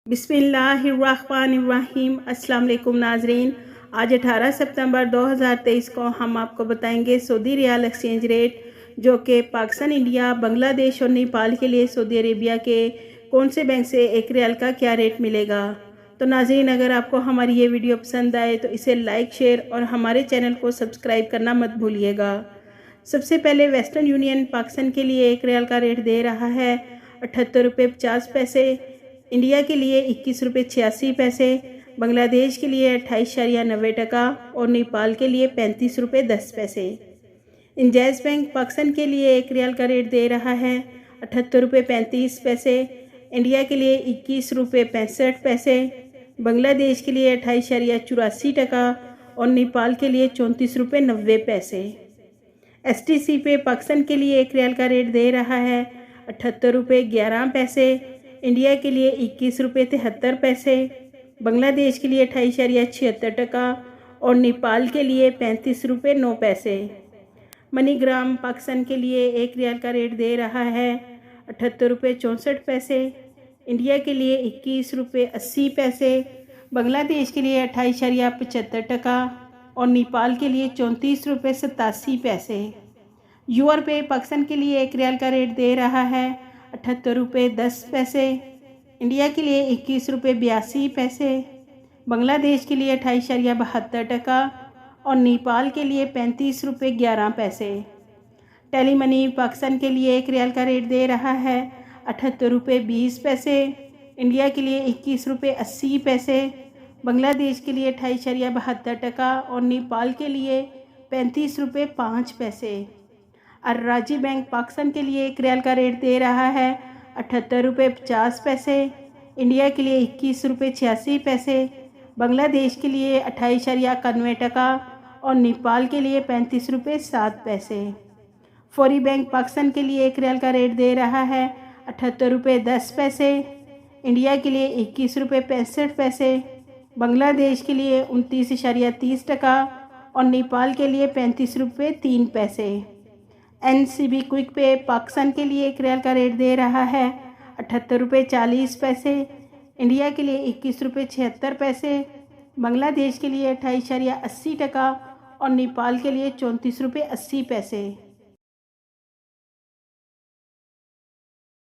बिस्मिल्लाहिर्रहमानिर्रहीम। अस्सलाम वालेकुम नाजरीन। आज 18 सितंबर 2023 को हम आपको बताएंगे सऊदी रियाल एक्सचेंज रेट, जो कि पाकिस्तान, इंडिया, बांग्लादेश और नेपाल के लिए सऊदी अरेबिया के कौन से बैंक से एक रियाल का क्या रेट मिलेगा। तो नाजरीन, अगर आपको हमारी ये वीडियो पसंद आए तो इसे लाइक, शेयर और हमारे चैनल को सब्सक्राइब करना मत भूलिएगा। सबसे पहले वेस्टर्न यूनियन पाकिस्तान के लिए एक रियाल का रेट दे रहा है 78 रुपये 50 पैसे, इंडिया के लिए 21 रुपये 86 पैसे, बांग्लादेश के लिए 28.90 और नेपाल के लिए 35 रुपये 10 पैसे। इंजाइज बैंक पाकिस्तान के लिए एक रियाल का रेट दे रहा है 78 रुपये 35 पैसे, इंडिया के लिए 21 रुपये 65 पैसे, बांग्लादेश के लिए 28.84 और नेपाल के लिए 34 रुपये 90 पैसे। STC पे पाकिस्तान के लिए एक रियाल का रेट दे रहा है 78 रुपये 11 पैसे, इंडिया के लिए 21 रुपये 73 पैसे, बांग्लादेश के लिए 28.76 और नेपाल के लिए 35 रुपये 9 पैसे। मनीग्राम पाकिस्तान के लिए एक रियाल का रेट दे रहा है 78 रुपये 64 पैसे, इंडिया के लिए 21 रुपये 80 पैसे, बांग्लादेश के लिए 28.75 और नेपाल के लिए 34 रुपये 87 पैसे। यूआर पे पाकिस्तान के लिए एक रियाल का रेट दे रहा है 78 रुपये 10 पैसे, इंडिया के लिए 21 रुपये 82 पैसे, बांग्लादेश के लिए 28.72 और नेपाल के लिए 35 रुपये 11 पैसे। टेली मनी पाकिस्तान के लिए एक रियाल का रेट दे रहा है 78 रुपये 20 पैसे, इंडिया के लिए 21 रुपये 80 पैसे, बांग्लादेश के लिए 28.72 और नेपाल के लिए 35 रुपये 5 पैसे। अर्राजी बैंक पाकिस्तान के लिए एक रियाल का रेट दे रहा है 78 रुपये 50 पैसे, इंडिया के लिए 21 रुपये 86 पैसे, बांग्लादेश के लिए 28.91 और नेपाल के लिए 35 रुपये 7 पैसे। फौरी बैंक पाकिस्तान के लिए एक रियाल का रेट दे रहा है 78 रुपये 10 पैसे, इंडिया के लिए 21 रुपये 65 पैसे, बांग्लादेश के लिए 29.30 और नेपाल के लिए 35 रुपये 3 पैसे। NCB क्विक पे पाकिस्तान के लिए एक रियाल का रेट दे रहा है 78 रुपये 40 पैसे, इंडिया के लिए 21 रुपये 76 पैसे, बांग्लादेश के लिए 28.80 और नेपाल के लिए 34 रुपये 80 पैसे।